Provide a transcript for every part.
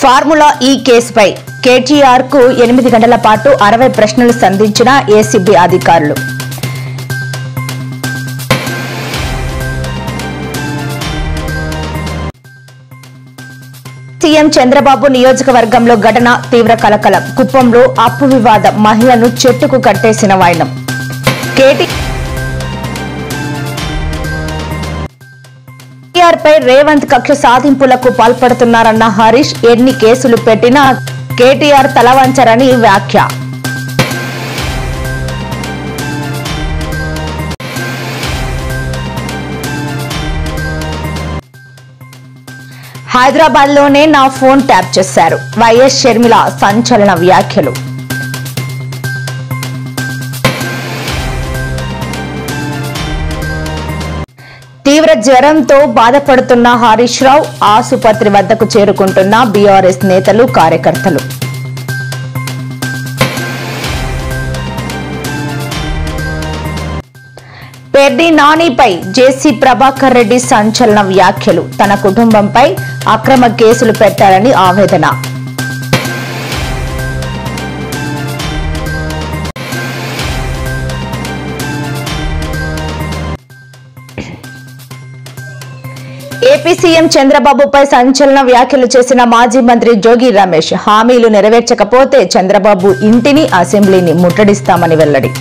Formula ఈ కేసుపై కేటీఆర్ కు 8 గంటల పాటు 60 ప్రశ్నలు సంధించిన ఏసీబీ అధికారులు. సీఎం చంద్రబాబు నియోజకవర్గంలో ఘటన తీవ్ర కలకలం. కుప్పంలో అప్పు వివాదం, మహిళను చెట్టుకు కట్టేసిన వైనం. కేటీఆర్ పై రేవంత్ కక్ష సాధింపులకు పాల్పడుతున్నారన్న హరీష్, ఎన్ని కేసులు పెట్టినా కేటీఆర్ తలవంచరని వ్యాఖ్య. హైదరాబాద్ లోనే నా ఫోన్ ట్యాప్ చేశారు. వైఎస్ షర్మిల సంచలన వ్యాఖ్యలు. తీవ్ర జ్వరంతో బాధపడుతున్న హరీష్ రావు, ఆసుపత్రి వద్దకు చేరుకుంటున్న బీఆర్ఎస్ నేతలు, కార్యకర్తలు. పెర్డి నానిపై జేసీ ప్రభాకర్ రెడ్డి సంచలన వ్యాఖ్యలు. తన కుటుంబంపై అక్రమ కేసులు పెట్టారని ఆవేదన. ఏపీ సీఎం చంద్రబాబుపై సంచలన వ్యాఖ్యలు చేసిన మాజీ మంత్రి జోగి రమేష్, హామీలు నెరవేర్చకపోతే చంద్రబాబు ఇంటిని, అసెంబ్లీని ముట్టడిస్తామని వెల్లడి.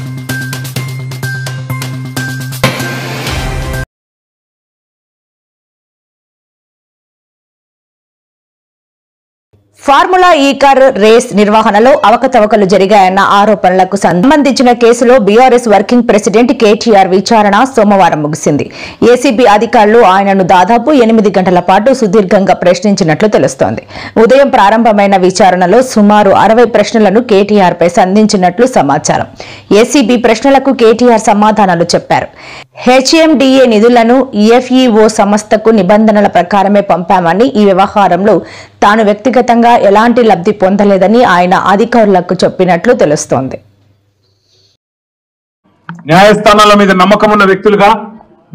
ఫార్ములా ఈ కార్ రేస్ నిర్వహణలో అవకతవకలు జరిగాయన్న ఆరోపణలకు సంబంధించిన కేసులో బీఆర్ఎస్ వర్కింగ్ ప్రెసిడెంట్ కేటీఆర్ విచారణ సోమవారం ముగిసింది. ఏసీబీ అధికారులు ఆయనను దాదాపు 8 గంటల పాటు సుదీర్ఘంగా ప్రశ్నించినట్లు తెలుస్తోంది. ఉదయం ప్రారంభమైన విచారణలో సుమారు 60 ప్రశ్నలను కేటీఆర్ పై సంధించినట్లు సమాచారం. ఏసీబీ ప్రశ్నలకు కేటీఆర్ సమాధానాలు చెప్పారు. హెచ్ఎండిఏ నిధులను ఎఫ్ఈఓ సంస్థకు నిబంధనల ప్రకారమే పంపామని, ఈ వ్యవహారంలో తాను వ్యక్తిగతంగా ఎలాంటి లబ్ధి పొందలేదని ఆయన అధికారులకు చెప్పినట్లు తెలుస్తోంది. న్యాయస్థానాల మీద నమ్మకం ఉన్న వ్యక్తులుగా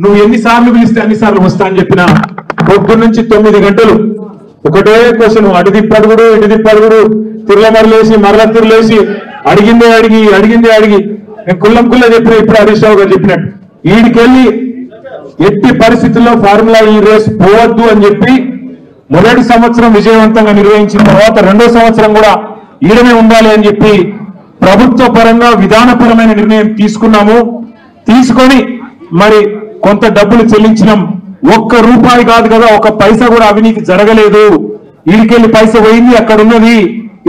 నువ్వు ఎన్నిసార్లు పిలిస్తే అన్నిసార్లు వస్తా అని చెప్పిన పొద్దున్న నుంచి 9 గంటలు ఒకటే క్వశ్చన్, అటు తిప్పడుగుడు ఇటు తిప్పడుగుడు, తిరులమరలేసి మరల తిరులేసి అడిగిందే అడిగి నేను కుల్ల చెప్పిన ఇప్పుడు హరీష్ రావు గారు చెప్పినట్టు ఈడికెళ్ళి ఎట్టి పరిస్థితుల్లో ఫార్ములా ఈ రేస్ పోవద్దు అని చెప్పి మొదటి సంవత్సరం విజయవంతంగా నిర్వహించిన తర్వాత 2వ సంవత్సరం కూడా ఈడనే ఉండాలి అని చెప్పి ప్రభుత్వ పరంగా విధానపరమైన నిర్ణయం తీసుకొని మరి కొంత డబ్బులు చెల్లించినాం. 1 రూపాయి కాదు కదా, 1 పైసా కూడా అవినీతి జరగలేదు. ఈడికెళ్ళి పైస పోయింది, అక్కడ ఉన్నది,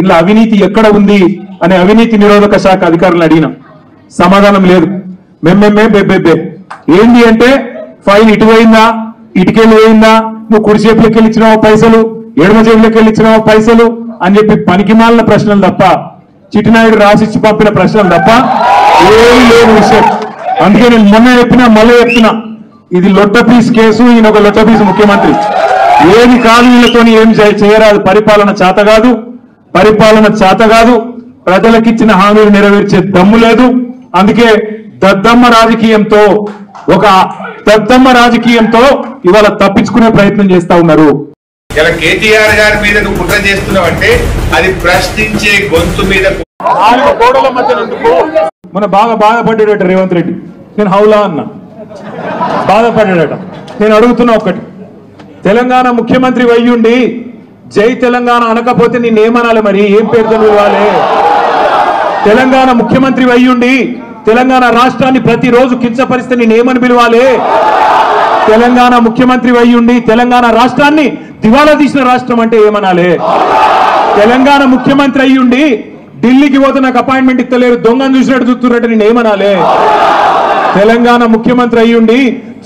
ఇలా అవినీతి ఎక్కడ ఉంది అనే అవినీతి నిరోధక శాఖ అధికారులను అడిగినాం. సమాధానం లేదు. బెబ్బెబ్బే ఏంటి అంటే ఫైల్ ఇటు పోయిందా, ఇటుకెళ్ళి పోయిందా, నువ్వు కుడి చేతులకి వెళ్ళిచ్చినావు పైసలు, ఎడమ చేతులకి వెళ్ళిచ్చినావు పైసలు అని చెప్పి పనికిమాలిన ప్రశ్నలు తప్ప, చిట్టినాయుడు రాసిచ్చి పంపిన ప్రశ్నలు తప్ప ఏమీ లేని విషయం. అందుకే నేను మొన్న చెప్పినా మళ్ళీ చెప్తున్నా, ఇది లొట్టపీస్ కేసు, ఈయన ఒక లొట్టపీస్ ముఖ్యమంత్రి. ఏమి కాదు, వీళ్ళతోని ఏం చేయరాదు. పరిపాలన చేత కాదు, ప్రజలకిచ్చిన హామీలు నెరవేర్చే దమ్ము లేదు. అందుకే దద్దమ్మ రాజకీయంతో ఇవాళ తప్పించుకునే ప్రయత్నం చేస్తా ఉన్నారు. ఇలా కేటీఆర్ గారి మీద నువ్వు కుట్ర చేస్తున్నావంటే అది ప్రశ్నించే గొంతు మీద 4 గోడల మధ్య ఎందుకు మన బాగా బాధపడ్డాడట రేవంత్ రెడ్డి. నేను హౌలా అన్నా, బాధపడ్డాడట. నేను అడుగుతున్నా ఒక్కటి, తెలంగాణ ముఖ్యమంత్రి అయ్యుండి జై తెలంగాణ అనకపోతే నేనేమనాలి? మరి ఏం పేరుతో ఇవ్వాలి? తెలంగాణ ముఖ్యమంత్రి అయ్యుండి తెలంగాణ రాష్ట్రాన్ని ప్రతిరోజు కించపరిస్తే నేనేమని పిలవాలి? తెలంగాణ ముఖ్యమంత్రి అయ్యుండి తెలంగాణ రాష్ట్రాన్ని దివాలా తీసిన రాష్ట్రం అంటే ఏమనాలి? తెలంగాణ ముఖ్యమంత్రి అయ్యుండి ఢిల్లీకి పోతే నాకు అపాయింట్మెంట్ ఇస్తలేరు, దొంగను చూసినట్టు చూస్తున్నట్టు నేనేమనాలి? తెలంగాణ ముఖ్యమంత్రి అయ్యుండి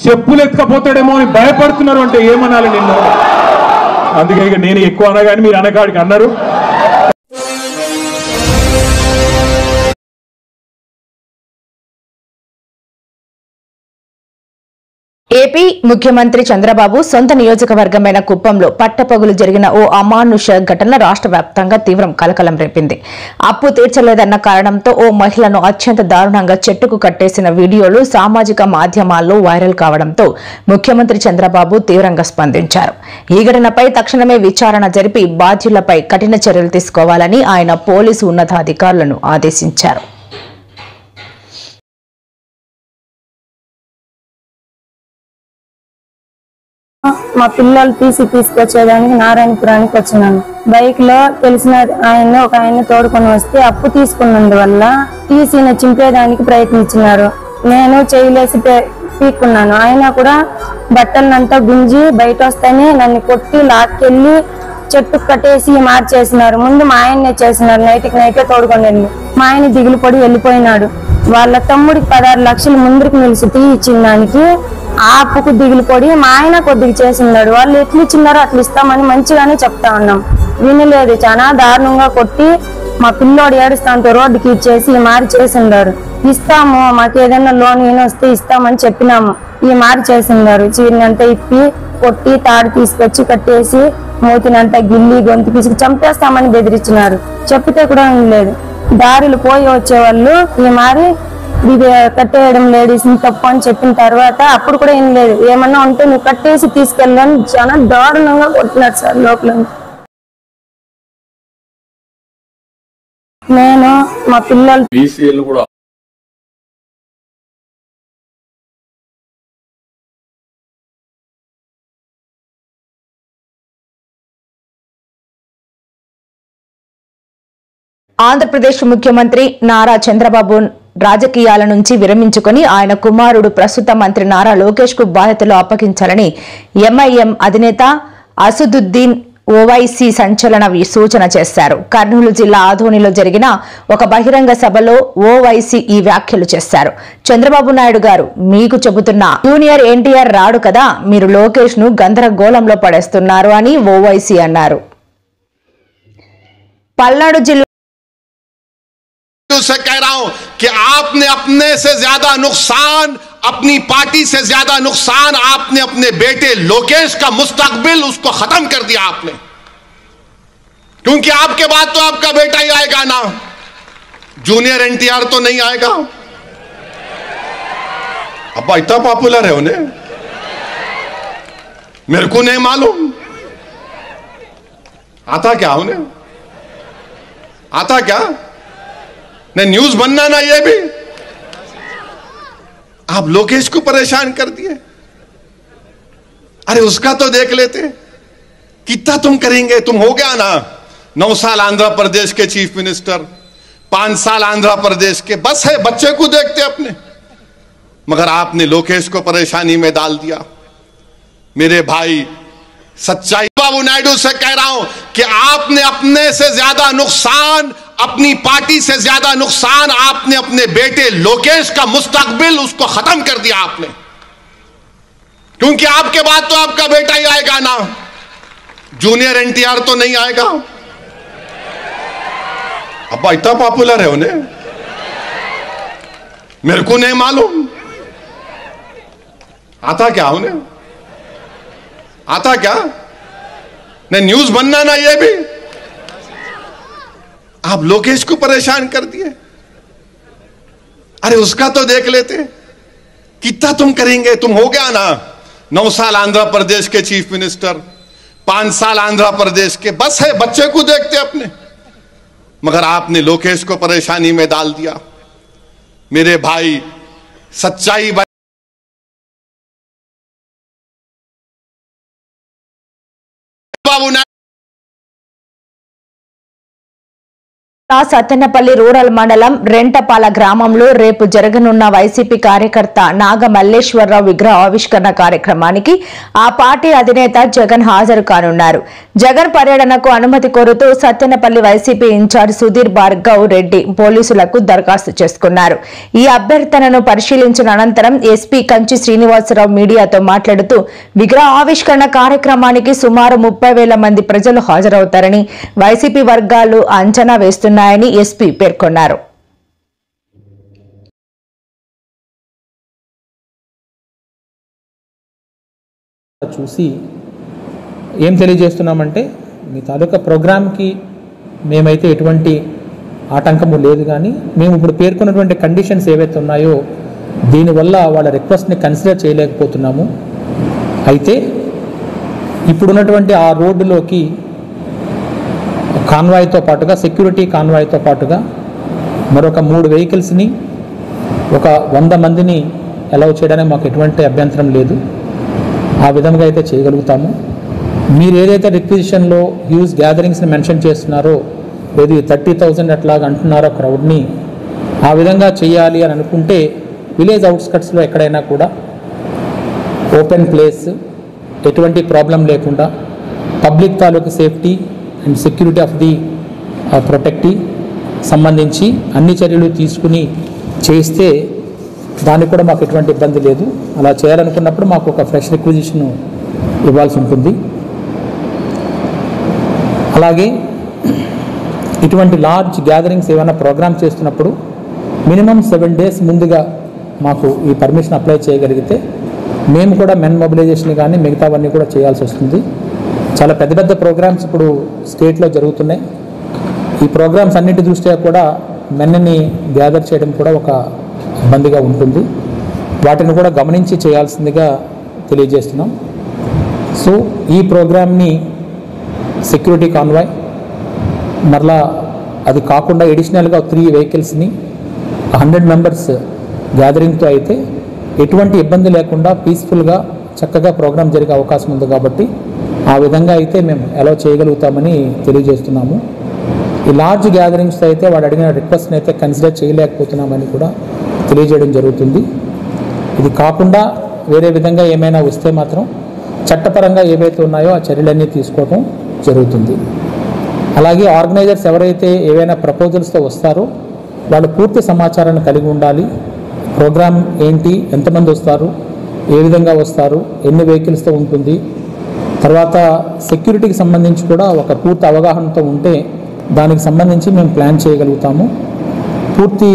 చెప్పులు ఎత్తుకపోతాడేమో అని భయపడుతున్నారు అంటే ఏమనాలి నిన్ను? అందుకే ఇక నేను ఎక్కువ అనగాని మీరు అనకాడికి అన్నారు. ఏపీ ముఖ్యమంత్రి చంద్రబాబు సొంత నియోజకవర్గమైన కుప్పంలో పట్టపగులు జరిగిన ఓ అమానుష ఘటన రాష్ట్ర వ్యాప్తంగా తీవ్ర కలకలం రేపింది. అప్పు తీర్చలేదన్న కారణంతో ఓ మహిళను అత్యంత దారుణంగా చెట్టుకు కట్టేసిన వీడియోలు సామాజిక మాధ్యమాల్లో వైరల్ కావడంతో ముఖ్యమంత్రి చంద్రబాబు తీవ్రంగా స్పందించారు. ఈ ఘటనపై తక్షణమే విచారణ జరిపి బాధ్యులపై కఠిన చర్యలు తీసుకోవాలని ఆయన పోలీసు ఉన్నతాధికారులను ఆదేశించారు. మా పిల్లలు తీసుకొచ్చేదానికి నారాయణపురానికి వచ్చినాను. బైక్ లో తెలిసిన ఒక ఆయన తోడుకొని వస్తే అప్పు తీసుకున్నందువల్ల టీసీని చింపేదానికి ప్రయత్నించినారు. నేను చేయలేసి పీక్కున్నాను. ఆయన కూడా బట్టలనంతా గుంజి బయట వస్తేనే నన్ను కొట్టి లాక్కెళ్ళి చెట్టు కట్టేసి మార్చేసినారు. ముందు మా ఆయన్నే చేసినారు. నైటే తోడుకొని వెళ్ళి మా ఆయన దిగులు పడి వెళ్ళిపోయినాడు. వాళ్ళ తమ్ముడికి 16 లక్షలు ముందుకు నిలిచి ఇచ్చిన దానికి ఆ అప్పుకు దిగులు పడి మా ఆయన కొద్దిగా చేసినాడు. వాళ్ళు ఎట్లు ఇచ్చినారో అట్లా ఇస్తామని మంచిగానే చెప్తా ఉన్నాం. వినలేదు. చాలా దారుణంగా కొట్టి మా పిల్లోడు ఏడుస్తాంతో రోడ్డుకి ఇచ్చేసి మారి చేసిండారు. ఇస్తాము, మాకు ఏదైనా లోన్ వస్తే ఇస్తామని చెప్పినాము. ఈ మారి చేసిండారు. చీరనంతా ఇప్పి కొట్టి తాడు తీసుకొచ్చి కట్టేసి మూతినంతా గిల్లి గొంతు పిసికి చంపేస్తామని బెదిరించినారు. చెప్పితే కూడా వినలేదు. దారులు పోయి వచ్చేవాళ్ళు ఈ మారి ఇది కట్టేయడం లేడీస్ తప్పు అని చెప్పిన తర్వాత అప్పుడు కూడా ఏం లేదు. ఏమన్నా ఉంటే నువ్వు కట్టేసి తీసుకెళ్ళని చాలా దారుణంగా కొట్టినారు సార్. లోపల నేను మా పిల్లలు కూడా ఆంధ్రప్రదేశ్ ముఖ్యమంత్రి నారా చంద్రబాబు రాజకీయాల నుంచి విరమించుకుని ఆయన కుమారుడు ప్రస్తుత మంత్రి నారా లోకేష్ కు బాధ్యతలు అప్పగించాలని ఎంఐఎం అధినేత అసదుద్దీన్ ఓవైసీ సంచలన సూచన చేశారు. కర్నూలు జిల్లా ఆదోనిలో జరిగిన ఒక బహిరంగ సభలో ఓవైసీ ఈ వ్యాఖ్యలు చేశారు. చంద్రబాబు నాయుడు గారు, మీకు చెబుతున్నా, జూనియర్ ఎన్టీఆర్ రాడు కదా, మీరు లోకేష్ ను గందరగోళంలో పడేస్తున్నారు అని ఓవైసీ అన్నారు. పల్నాడు జిల్లా से कह रहा हूं कि आपने अपने से ज्यादा नुकसान, अपनी पार्टी से ज्यादा नुकसान आपने अपने बेटे लोकेश का मुस्तकबिल उसको खत्म कर दिया आपने, क्योंकि आपके बाद तो आपका बेटा ही आएगा ना, जूनियर एनटीआर तो नहीं आएगा। अब्बा इतना पॉपुलर है उन्हें, मेरे को नहीं मालूम आता क्या उन्हें, आता क्या नहीं न्यूज बनना ना, ये भी आप लोकेश को परेशान कर दिए। अरे उसका तो देख लेते, कितना तुम करेंगे, तुम हो गया ना 9 साल आंध्र प्रदेश के चीफ मिनिस्टर, 5 साल आंध्र प्रदेश के, बस है बच्चे को देखते अपने, मगर आपने लोकेश को परेशानी में डाल दिया। मेरे भाई सच्चाई, बाबू नायडू से कह रहा हूं कि आपने अपने से ज्यादा नुकसान, अपनी पार्टी से ज्यादा नुकसान आपने अपने बेटे लोकेश का मुस्तकबिल उसको खत्म कर दिया आपने, क्योंकि आपके बाद तो आपका बेटा ही आएगा ना, जूनियर एनटीआर तो नहीं आएगा। अब्बा इतना पॉपुलर है उन्हें, मेरे को नहीं मालूम आता क्या उन्हें, आता क्या नहीं न्यूज बनना ना, ये भी आप लोकेश को परेशान कर दिए। अरे उसका तो देख लेते, कितना तुम करेंगे, तुम हो गया ना 9 साल आंध्र प्रदेश के चीफ मिनिस्टर, 5 साल आंध्र प्रदेश के, बस है बच्चे को देखते अपने, मगर आपने लोकेश को परेशानी में डाल दिया। मेरे भाई सच्चाई, बाबू సత్తెనపల్లి రూరల్ మండలం రెంటపాల గ్రామంలో రేపు జరగనున్న వైసీపీ కార్యకర్త నాగ మల్లేశ్వరరావు విగ్రహ ఆవిష్కరణ కార్యక్రమానికి ఆ పార్టీ అధినేత జగన్ హాజరు కానున్నారు. జగన్ పర్యటనకు అనుమతి కోరుతూ సత్తెనపల్లి వైసీపీ ఇన్ఛార్జ్ సుధీర్ భార్గవ్ రెడ్డి పోలీసులకు దరఖాస్తు చేసుకున్నారు. ఈ అభ్యర్థనను పరిశీలించిన అనంతరం ఎస్పీ కంచి శ్రీనివాసరావు మీడియాతో మాట్లాడుతూ విగ్రహ ఆవిష్కరణ కార్యక్రమానికి సుమారు 30,000 మంది ప్రజలు హాజరవుతారని వైసీపీ వర్గాలు అంచనా వేస్తున్నాయని ఎస్పీ పేర్కొన్నారు. చూసి ఏం తెలియజేస్తున్నామంటే మీ తాలూకా ప్రోగ్రామ్కి మేమైతే ఎటువంటి ఆటంకము లేదు, కానీ మేము ఇప్పుడు పేర్కొన్నటువంటి కండిషన్స్ ఏవైతే ఉన్నాయో దీనివల్ల వాళ్ళ రిక్వెస్ట్ని కన్సిడర్ చేయలేకపోతున్నాము. అయితే ఇప్పుడున్నటువంటి ఆ రోడ్డులోకి కాన్వాయ్తో పాటుగా, సెక్యూరిటీ కాన్వాయ్తో పాటుగా మరొక 3 వెహికల్స్ని, ఒక 100 మందిని అలౌ చేయడానికి మాకు ఎటువంటి అభ్యంతరం లేదు. ఆ విధంగా అయితే చేయగలుగుతాము. మీరు ఏదైతే రిక్విజిషన్లో హ్యూజ్ గ్యాదరింగ్స్ని మెన్షన్ చేస్తున్నారో, లేదు 30,000 అట్లాగా అంటున్నారో క్రౌడ్ని, ఆ విధంగా చేయాలి అని అనుకుంటే విలేజ్ అవుట్స్కట్స్లో ఎక్కడైనా కూడా ఓపెన్ ప్లేస్, ఎటువంటి ప్రాబ్లం లేకుండా పబ్లిక్ తాలూకు safety and security of the protectee సంబంధించి అన్ని చర్యలు తీసుకుని చేస్తే దానికి కూడా మాకు ఎటువంటి ఇబ్బంది లేదు. అలా చేయాలనుకున్నప్పుడు మాకు ఒక ఫ్రెష్ రిక్విజిషన్ ఇవ్వాల్సి ఉంటుంది. అలాగే ఇటువంటి లార్జ్ గ్యాదరింగ్స్ ఏమైనా ప్రోగ్రామ్ చేస్తున్నప్పుడు మినిమం 7 days ముందుగా మాకు ఈ పర్మిషన్ అప్లై చేయగలిగితే మేము కూడా మెన్ మొబిలైజేషన్ కానీ మిగతావన్నీ కూడా చేయాల్సి వస్తుంది. చాలా పెద్ద పెద్ద ప్రోగ్రామ్స్ ఇప్పుడు స్టేట్లో జరుగుతున్నాయి. ఈ ప్రోగ్రామ్స్ అన్నిటి దృష్ట్యా కూడా మెన్ని గ్యాదర్ చేయడం కూడా ఒక ఇబ్బందిగా ఉంటుంది. వాటిని కూడా గమనించి చేయాల్సిందిగా తెలియజేస్తున్నాం. సో ఈ ప్రోగ్రామ్ని సెక్యూరిటీ కాన్వాయ్, మరలా అది కాకుండా ఎడిషనల్గా 3 వెహికల్స్ని 100 మెంబర్స్ గ్యాదరింగ్తో అయితే ఎటువంటి ఇబ్బంది లేకుండా పీస్ఫుల్గా చక్కగా ప్రోగ్రామ్ జరిగే అవకాశం ఉంది. కాబట్టి ఆ విధంగా అయితే మేము అలౌ చేయగలుగుతామని తెలియజేస్తున్నాము. ఈ లార్జ్ గ్యాదరింగ్స్ అయితే వాడు అడిగిన రిక్వెస్ట్ని అయితే కన్సిడర్ చేయలేకపోతున్నామని కూడా తెలియజేయడం జరుగుతుంది. ఇది కాకుండా వేరే విధంగా ఏమైనా వస్తే మాత్రం చట్టపరంగా ఏవైతే ఉన్నాయో ఆ చర్యలన్నీ తీసుకోవడం జరుగుతుంది. అలాగే ఆర్గనైజర్స్ ఎవరైతే ఏవైనా ప్రపోజల్స్తో వస్తారో వాళ్ళు పూర్తి సమాచారాన్ని కలిగి ఉండాలి. ప్రోగ్రామ్ ఏంటి, ఎంతమంది వస్తారు, ఏ విధంగా వస్తారు, ఎన్ని వెహికల్స్తో ఉంటుంది, తర్వాత సెక్యూరిటీకి సంబంధించి కూడా ఒక పూర్తి అవగాహనతో ఉంటే దానికి సంబంధించి మేము ప్లాన్ చేయగలుగుతాము. పూర్తి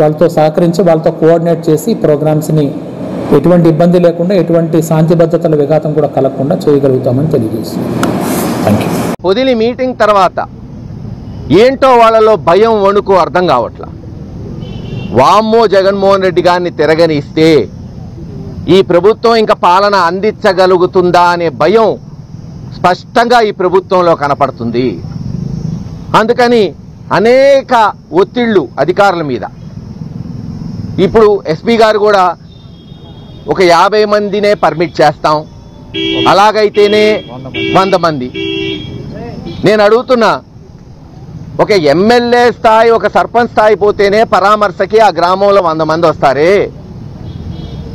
వాళ్ళతో సహకరించి వాళ్ళతో కోఆర్డినేట్ చేసి ప్రోగ్రామ్స్ని ఎటువంటి ఇబ్బంది లేకుండా, ఎటువంటి శాంతి భద్రతల విఘాతం కూడా కలగకుండా చేయగలుగుతామని తెలియజేస్తున్నాం. Thank you. పొదిలి మీటింగ్ తర్వాత ఏంటో వాళ్ళలో భయం, వణుకు అర్థం కావట్లా. వామ్మో జగన్మోహన్ రెడ్డి గారిని తిరగనిస్తే ఈ ప్రభుత్వం ఇంకా పాలన అందించగలుగుతుందా అనే భయం స్పష్టంగా ఈ ప్రభుత్వంలో కనపడుతుంది. అందుకని అనేక ఒత్తిళ్లు అధికారుల మీద. ఇప్పుడు ఎస్పీ గారు కూడా ఒక 50 మందినే పర్మిట్ చేస్తాం, అలాగైతేనే 100 మంది. నేను అడుగుతున్నా, ఒక ఎమ్మెల్యే స్థాయి, ఒక సర్పంచ్ స్థాయి పోతేనే పరామర్శకి ఆ గ్రామంలో 100 మంది వస్తారే,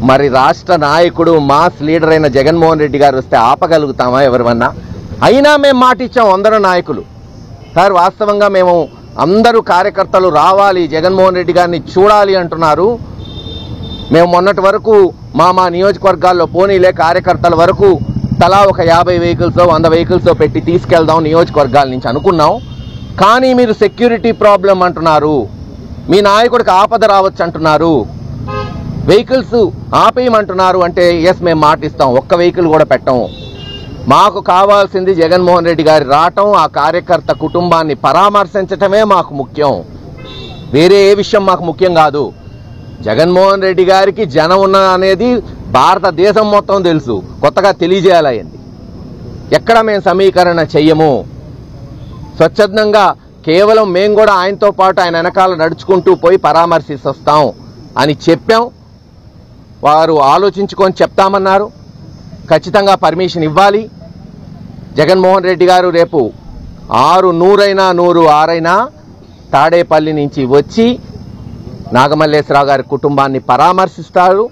మరి రాష్ట్ర నాయకుడు మాస్ లీడర్ అయిన జగన్మోహన్ రెడ్డి గారు వస్తే ఆపగలుగుతామా ఎవరివన్నా? అయినా మేము మాట ఇచ్చాం అందరూ నాయకులు. సార్ వాస్తవంగా మేము అందరూ కార్యకర్తలు రావాలి, జగన్మోహన్ రెడ్డి గారిని చూడాలి అంటున్నారు. మేము మొన్నటి వరకు మా నియోజకవర్గాల్లో పోనీలే కార్యకర్తల వరకు తలా ఒక 50 వెహికల్స్ 100 వెహికల్స్ పెట్టి తీసుకెళ్దాం నియోజకవర్గాల నుంచి అనుకున్నాం. కానీ మీరు సెక్యూరిటీ ప్రాబ్లం అంటున్నారు, మీ నాయకుడికి ఆపద రావచ్చు అంటున్నారు, వెహికల్స్ ఆపేయమంటున్నారు. అంటే ఎస్ మేము మాటిస్తాం, ఒక్క వెహికల్ కూడా పెట్టము. మాకు కావాల్సింది జగన్మోహన్ రెడ్డి గారి రావటం, ఆ కార్యకర్త కుటుంబాన్ని పరామర్శించటమే మాకు ముఖ్యం. వేరే ఏ విషయం మాకు ముఖ్యం కాదు. జగన్మోహన్ రెడ్డి గారికి జనం ఉన్న అనేది భారతదేశం మొత్తం తెలుసు, కొత్తగా తెలియజేయాలయ్యింది. ఎక్కడ మేము సమీకరణ చెయ్యము, స్వచ్ఛందంగా కేవలం మేము కూడా ఆయనతో పాటు ఆయన వెనకాల నడుచుకుంటూ పోయి పరామర్శిస్తూ వస్తాం అని చెప్పాం. వారు ఆలోచించుకొని చెప్తామన్నారు. ఖచ్చితంగా పర్మిషన్ ఇవ్వాలి. జగన్మోహన్ రెడ్డి గారు రేపు 6 6 తాడేపల్లి నుంచి వచ్చి నాగమల్లేశ్వరరావు గారి కుటుంబాన్ని పరామర్శిస్తారు.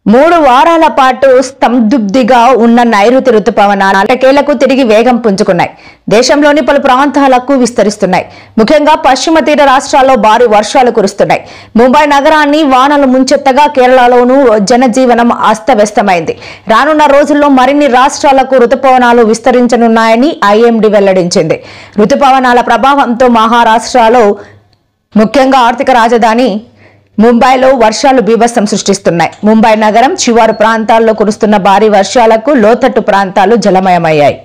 3 వారాల పాటు స్తబ్దుగా ఉన్న నైరుతి రుతుపవనాలు అటకేలకు తిరిగి వేగం పుంజుకున్నాయి. దేశంలోని పలు ప్రాంతాలకు విస్తరిస్తున్నాయి. ముఖ్యంగా పశ్చిమ తీర రాష్ట్రాల్లో భారీ వర్షాలు కురుస్తున్నాయి. ముంబై నగరాన్ని వానలు ముంచెత్తగా కేరళలోనూ జనజీవనం అస్తవ్యస్తమైంది. రానున్న రోజుల్లో మరిన్ని రాష్ట్రాలకు రుతుపవనాలు విస్తరించనున్నాయని ఐఎండీ వెల్లడించింది. రుతుపవనాల ప్రభావంతో మహారాష్ట్రలో ముఖ్యంగా ఆర్థిక రాజధాని ముంబైలో వర్షాలు బీభత్సం సృష్టిస్తున్నాయి. ముంబై నగరం శివారు ప్రాంతాల్లో కురుస్తున్న భారీ వర్షాలకు లోతట్టు ప్రాంతాలు జలమయమయ్యాయి.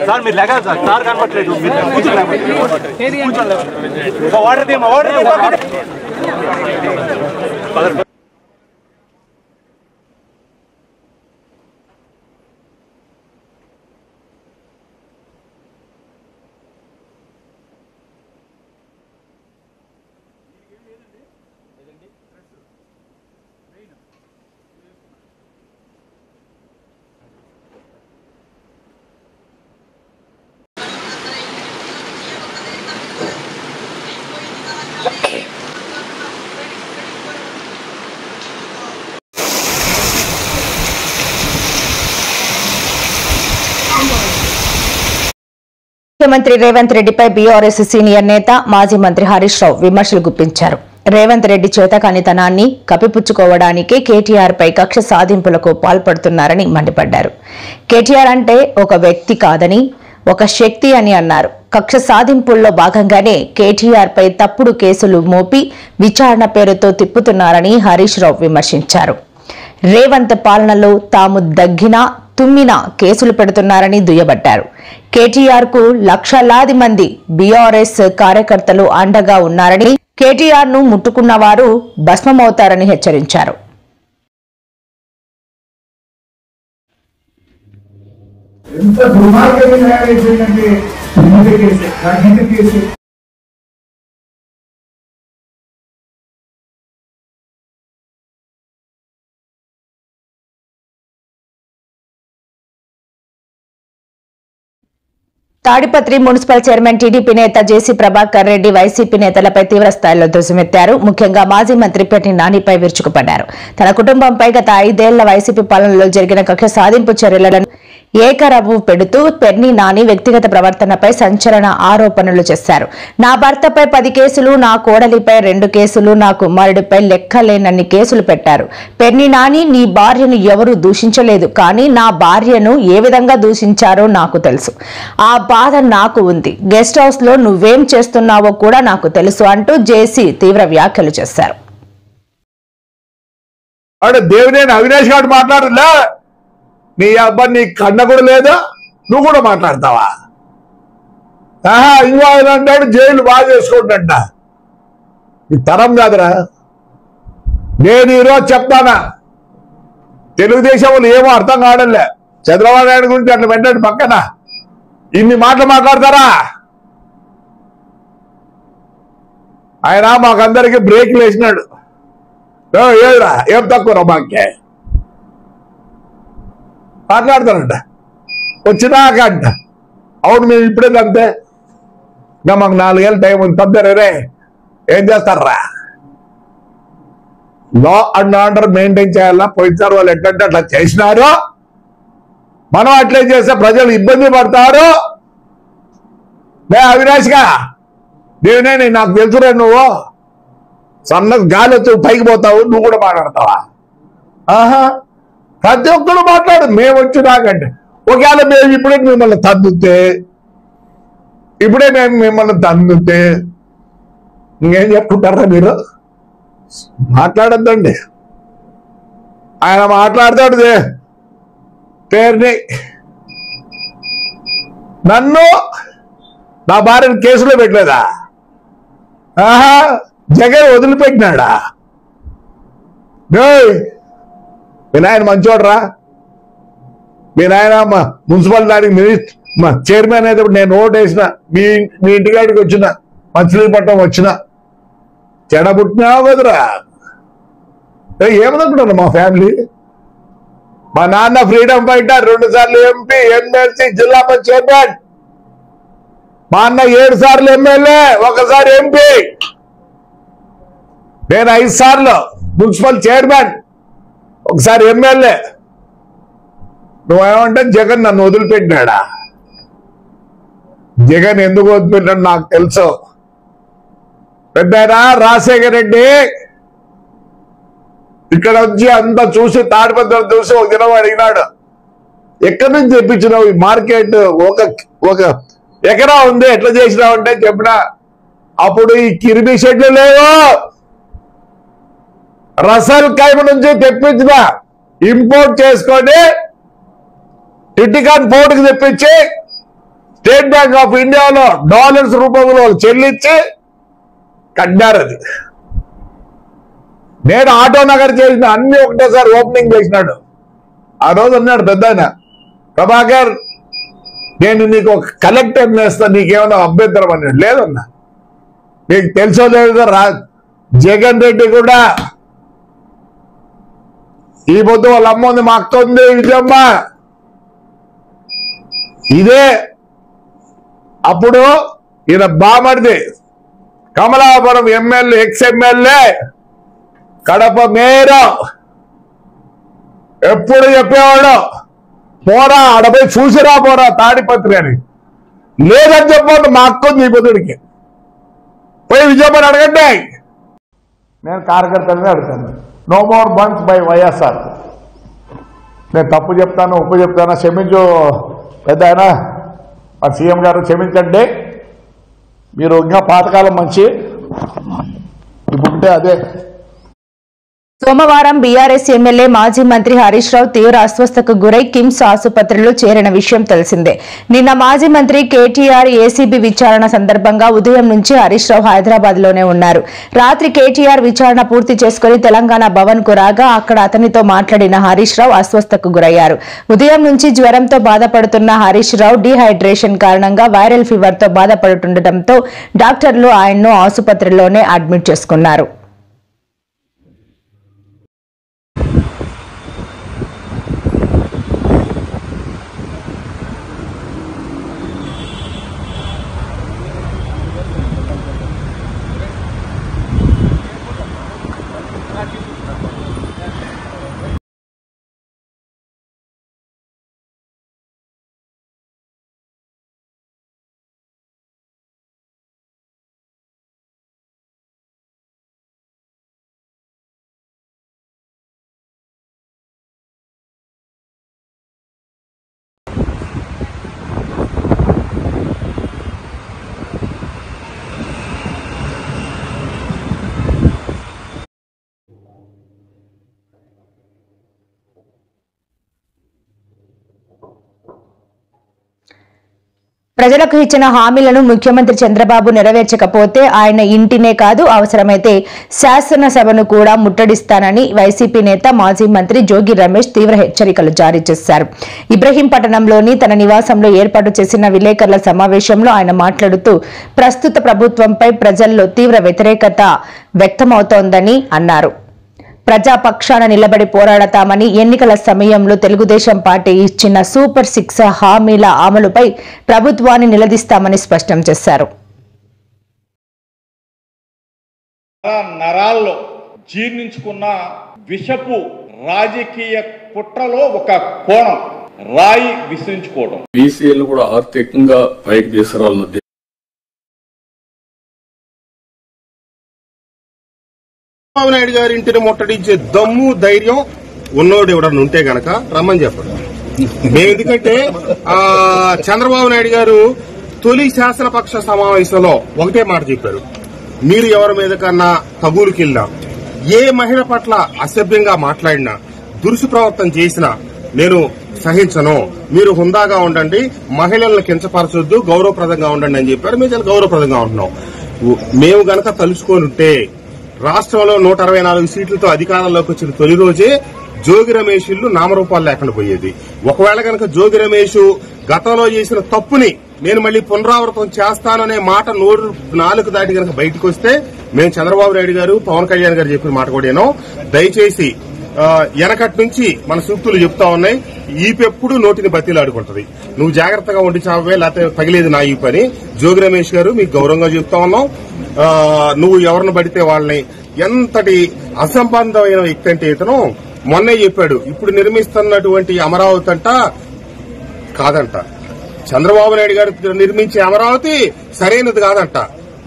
సార్ మీరు లేక సార్ కనపట్లేదు ముఖ్యమంత్రి రేవంత్ రెడ్డిపై బీఆర్ఎస్ సీనియర్ నేత మాజీ మంత్రి హరీష్ రావు విమర్శలు గుప్పించారు. రేవంత్ రెడ్డి చేతకానితనాన్ని కప్పిపుచ్చుకోవడానికి కేటీఆర్ పై కక్ష సాధింపులకు పాల్పడుతున్నారని మండిపడ్డారు. కేటీఆర్ అంటే ఒక వ్యక్తి కాదని ఒక శక్తి అని అన్నారు. కక్ష సాధింపుల్లో భాగంగానే కేటీఆర్ పై తప్పుడు కేసులు మోపి విచారణ పేరుతో తిప్పుతున్నారని హరీష్ రావు విమర్శించారు. రేవంత్ పాలనలో తాము దగ్గినా తుమ్మినా కేసులు పెడుతున్నారని దుయ్యబట్టారు. కేటీఆర్ కు లక్షలాది మంది బీఆర్ఎస్ కార్యకర్తలు అండగా ఉన్నారని, కేటీఆర్ ను ముట్టుకున్న వారు భస్మమవుతారని హెచ్చరించారు. తాడిపత్రి మున్సిపల్ చైర్మన్ టీడీపీ నేత జేసీ ప్రభాకర్ రెడ్డి వైసీపీ నేతలపై తీవ్ర స్థాయిలో ధ్వజమెత్తారు. ముఖ్యంగా మాజీ మంత్రి పెట్టి నానిపై విరుచుకుపడ్డారు. తన కుటుంబంపై గత 5 ఏళ్ల వైసీపీ పాలనలో జరిగిన కక్ష సాధింపు చర్యలను ఏకరవ్వు పెడుతూ పెర్ని నాని వ్యక్తిగత ప్రవర్తనపై సంచలన ఆరోపణలు చేశారు. నా భర్తపై 10 కేసులు, నా కోడలిపై 2 కేసులు, నా కుమారుడిపై లెక్కలేనన్ని కేసులు పెట్టారు. పెర్ని నాని, నీ భార్యను ఎవరూ దూషించలేదు, కానీ నా భార్యను ఏ విధంగా దూషించారో నాకు తెలుసు. ఆ బాధ నాకు ఉంది. గెస్ట్ హౌస్ లో నువ్వేం చేస్తున్నావో కూడా నాకు తెలుసు అంటూ జేసీ తీవ్ర వ్యాఖ్యలు చేశారు. దేవినేని అవినాష్ గారు మాట్లాడలే, నీ అబ్బాయి నీ కన్న కూడా లేదా, నువ్వు కూడా మాట్లాడతావా? ఇంకో ఆయన అంటాడు జైలు బాగా చేసుకుంటంట. ఈ తరం కాదురా. నేను ఈరోజు చెప్తానా, తెలుగుదేశం వాళ్ళు ఏమో అర్థం కావడంలే. చంద్రబాబు నాయుడు గురించి అట్లా వెంటనే పక్కన ఇన్ని మాటలు మాట్లాడతారా? ఆయన మాకందరికి బ్రేక్లు వేసినాడు. ఏదిరా ఏం తక్కువ మాకే మాట్లాడతారంట వచ్చినాక అంట. అవును మేము ఇప్పుడే అంతే, ఇంకా మాకు 4 ఏళ్ళ టైం ఉంది. తప్పరే ఏం చేస్తారా? లా అండ్ ఆర్డర్ మెయింటైన్ చేయాలా. పోయినసారి వాళ్ళు ఎట్లంటే అట్లా చేసినారు, మనం అట్లే చేస్తే ప్రజలు ఇబ్బంది పడతారు. అవినాష్గా దేవినేని నాకు తెలుసురా, నువ్వు సన్న గాలి వచ్చి పైకి పోతావు, నువ్వు కూడా మాట్లాడతావా? ఆహా, ప్రతి ఒక్కరు మాట్లాడు. మేము వచ్చి నాకంటే ఒకవేళ మేము ఇప్పుడే మిమ్మల్ని తందుతే ఇంకేం చెప్పుకుంటారా మీరు? మాట్లాడద్దండి. ఆయన మాట్లాడతాడు పేరుని. నన్ను నా భార్యను కేసులో పెట్టలేదా? ఆహా, జగన్ వదిలిపెట్టినాడా? మీ నాయన మంచోడరా. మీ నాయన మున్సిపల్ దానికి చైర్మన్ అయితే నేను ఓటు వేసిన, మీ ఇంటికాడికి వచ్చిన, మచిలీపట్నం వచ్చిన, చెడబుట్టినావు కదరా. ఏమనుకుంటున్నా మా ఫ్యామిలీ? మా నాన్న ఫ్రీడమ్ ఫైటర్, 2 సార్లు ఎంపీ, ఎమ్మెల్సీ, జిల్లా పరిషత్ చైర్మన్. మా అన్న 7 సార్లు ఎమ్మెల్యే, 1 సారి ఎంపీ. నేను 5 సార్లు మున్సిపల్ చైర్మన్, 1 సారి ఎమ్మెల్యే. నువ్వేమంటే జగన్ నన్ను వదిలిపెట్టినాడా? జగన్ ఎందుకు వదిలిపెట్టాడు నాకు తెలుసు. పెద్దయినా రాజశేఖర రెడ్డి ఇక్కడ వచ్చి అంతా చూసి, తాడిపత్రులు చూసి ఒక దినం అడిగినాడు, ఎక్కడి నుంచి తెప్పించినావు ఈ మార్కెట్? ఒక ఎకరా ఉంది, ఎట్లా చేసినావు అంటే చెప్పిన. అప్పుడు ఈ కిరిమి షెడ్లు లేవు, రసల్ కైమ నుంచి తెప్పించిన, ఇంపోర్ట్ చేసుకొని టిటికాన్ పోర్టుకి తెప్పించి స్టేట్ బ్యాంక్ ఆఫ్ ఇండియాలో డాలర్స్ రూపంలో చెల్లించి కట్టారు. అది నేను ఆటో నగర్ చేసిన అన్ని ఒకటేసారి ఓపెనింగ్ చేసినాడు. ఆ రోజు అన్నాడు పెద్దాయన, ప్రభాకర్ నేను నీకు ఒక కలెక్టర్ నేస్తా, నీకేమైనా అభ్యంతరం అన్నాడు. లేదన్నా, మీకు తెలుసో లేదు, జగన్ రెడ్డి కూడా ఈ పొద్దు వాళ్ళ అమ్మ ఉంది, మా అక్క ఉంది, విజయమ్మ. ఇదే అప్పుడు ఈయన బామర్ది Kamalapuram MLA, X-MLA, Kadapa mayor ఎప్పుడు చెప్పేవాడు, పోరా ఆడపోయి చూసిరా పోరా తాడిపత్రి అని. లేదని చెప్పండి, మా అక్క ఉంది ఈ పొద్దుడికి, పోయి విజయమ్మని అడగండి. నేను కార్యకర్తలనే అడుగుతాను, no more bonds by YSR. నేను తప్పు చెప్తాను, ఉప్పు చెప్తాను, క్షమించు పెద్ద ఆయన, మా సీఎం గారు క్షమించండి. మీరు ఇంకా పాతకాలం మంచి ఇప్పుడుంటే అదే. సోమవారం బీఆర్ఎస్ ఎమ్మెల్యే మాజీ మంత్రి హరీష్ రావు తీవ్ర అస్వస్థకు గురై కిమ్స్ ఆసుపత్రిలో చేరిన విషయం తెలిసిందే. నిన్న మాజీ మంత్రి కేటీఆర్ ఏసీబీ విచారణ సందర్భంగా ఉదయం నుంచి హరీష్ రావు హైదరాబాద్ లోనే ఉన్నారు. రాత్రి కేటీఆర్ విచారణ పూర్తి చేసుకుని తెలంగాణ భవన్ కు రాగా అక్కడ అతనితో మాట్లాడిన హరీష్ రావు అస్వస్థకు గురయ్యారు. ఉదయం నుంచి జ్వరంతో బాధపడుతున్న హరీష్ రావు డీహైడ్రేషన్ కారణంగా వైరల్ ఫీవర్ తో బాధపడుతుండటంతో డాక్టర్లు ఆయన్ను ఆసుపత్రిలోనే అడ్మిట్ చేసుకున్నారు. ప్రజలకు ఇచ్చిన హామీలను ముఖ్యమంత్రి చంద్రబాబు నెరవేర్చకపోతే ఆయన ఇంటినే కాదు అవసరమైతే శాసనసభను కూడా ముట్టడిస్తానని వైసీపీ నేత మాజీ మంత్రి జోగి రమేష్ తీవ్ర హెచ్చరికలు జారీ చేశారు. ఇబ్రహీంపట్నంలోని తన నివాసంలో ఏర్పాటు చేసిన విలేకరుల సమావేశంలో ఆయన మాట్లాడుతూ ప్రస్తుత ప్రభుత్వంపై ప్రజల్లో తీవ్ర వ్యతిరేకత వ్యక్తమవుతోందని అన్నారు. ప్రజాపక్షాన నిలబడి పోరాడతామని, ఎన్నికల సమయంలో తెలుగుదేశం పార్టీ ఇచ్చిన సూపర్ 6 హామీల అమలుపై ప్రభుత్వాన్ని నిలదీస్తామని స్పష్టం చేశారు. నరాల్లో జీర్ణించుకున్న విషపు రాజకీయ కుట్రలో ఒక కోణం రాయి విసిరించుకోవడం, బీసీలు కూడా ఆర్థికంగా పైకి తీసుకురావాలన్నది చంద్రబాబు నాయుడు గారి ఇంటిని ముట్టడించే దమ్ము ధైర్యం ఉన్నోడు ఎవడన్నా ఉంటే గనక రమ్మని చెప్పండి. మేము ఎందుకంటే చంద్రబాబు నాయుడు గారు తొలి శాసనపక్ష సమావేశంలో ఒకటే మాట చెప్పారు, మీరు ఎవరి మీద కన్నా తగులుకెళ్ళినా, ఏ మహిళ పట్ల అసభ్యంగా మాట్లాడినా, దురుసు ప్రవర్తన చేసినా నేను సహించను, మీరు హుందాగా ఉండండి, మహిళలను కించపరచొద్దు, గౌరవప్రదంగా ఉండండి అని చెప్పారు. మేము చాలా గౌరవప్రదంగా ఉంటున్నాం. మేము గనక తలుచుకొని ఉంటే రాష్ట్రంలో 164 సీట్లతో అధికారంలోకి వచ్చిన తొలి రోజే జోగి రమేష్ ఇల్లు నామరూపాలు లేకుండా పోయేది. ఒకవేళ గనక జోగి రమేష్ గతంలో చేసిన తప్పుని నేను మళ్లీ పునరావృతం చేస్తాననే మాట నాలుగు దాటి గనక బయటకు వస్తే మేము చంద్రబాబు నాయుడు గారు, పవన్ కళ్యాణ్ గారు చెప్పిన మాట కూడా దయచేసి వెనకటి నుంచి మన సూక్తులు చెప్తా ఉన్నాయి, ఈపెప్పుడు నోటిని బతిలాడుకుంటది, నువ్వు జాగ్రత్తగా ఉండి చావే, లేకపోతే పగిలేదు నా ఈ పని. జోగి రమేష్ గారు మీకు గౌరవంగా చెప్తా ఉన్నాం, నువ్వు ఎవరిని పడితే వాళ్ళని, ఎంతటి అసంబంధమైన వ్యక్తి అంటే ఇతను మొన్నే చెప్పాడు, ఇప్పుడు నిర్మిస్తున్నటువంటి అమరావతి అంట కాదంట, చంద్రబాబు నాయుడు గారు నిర్మించే అమరావతి సరైనది కాదంట,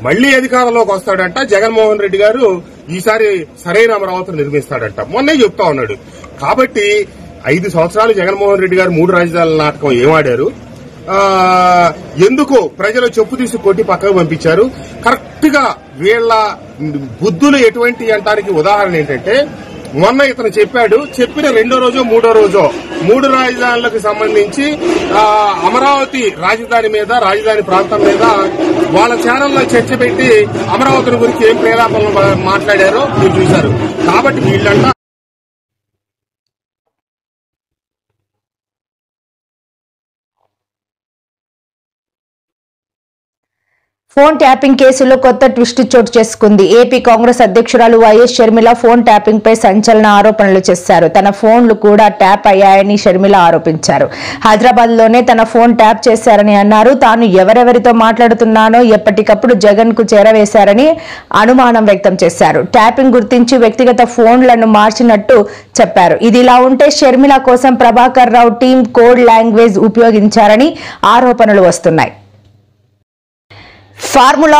మళ్లీ అధికారంలోకి వస్తాడంట, జగన్మోహన్ రెడ్డి గారు ఈసారి సరైన అమరావతిని నిర్మిస్తాడంట, మొన్నే చెప్తా ఉన్నాడు. కాబట్టి 5 సంవత్సరాలు జగన్మోహన్ రెడ్డి గారు 3 రాజధానుల నాటకం ఏమాడారు, ఎందుకు ప్రజలు చెప్పు తీసి కొట్టి పక్కకు పంపించారు. కరెక్ట్ గా వీళ్ల బుద్ధులు ఎటువంటి అంటానికి ఉదాహరణ ఏంటంటే, మొన్న ఇతను చెప్పాడు, చెప్పిన 2వ రోజో 3వ రోజో 3 రాజధానులకు సంబంధించి అమరావతి రాజధాని మీద, రాజధాని ప్రాంతం మీద వాళ్ళ ఛానల్లో చర్చ పెట్టి అమరావతిని గురించి ఏం ప్రేలాపనలు మాట్లాడారో మీరు చూశారు. కాబట్టి వీళ్ళంట ఫోన్ ట్యాపింగ్ కేసులో కొత్త ట్విస్ట్ చోటు చేసుకుంది. ఏపీ కాంగ్రెస్ అధ్యక్షురాలు వైఎస్ షర్మిల ఫోన్ ట్యాపింగ్ పై సంచలన ఆరోపణలు చేశారు. తన ఫోన్లు కూడా ట్యాప్ అయ్యాయని షర్మిల ఆరోపించారు. హైదరాబాద్ లోనే తన ఫోన్ ట్యాప్ చేశారని అన్నారు. తాను ఎవరెవరితో మాట్లాడుతున్నానో ఎప్పటికప్పుడు జగన్ కు చేరవేశారని అనుమానం వ్యక్తం చేశారు. ట్యాపింగ్ గుర్తించి వ్యక్తిగత ఫోన్లను మార్చినట్టు చెప్పారు. ఇదిలా ఉంటే షర్మిల కోసం Prabhakar Rao team code language ఉపయోగించారని ఆరోపణలు వస్తున్నాయి. ఫార్ములా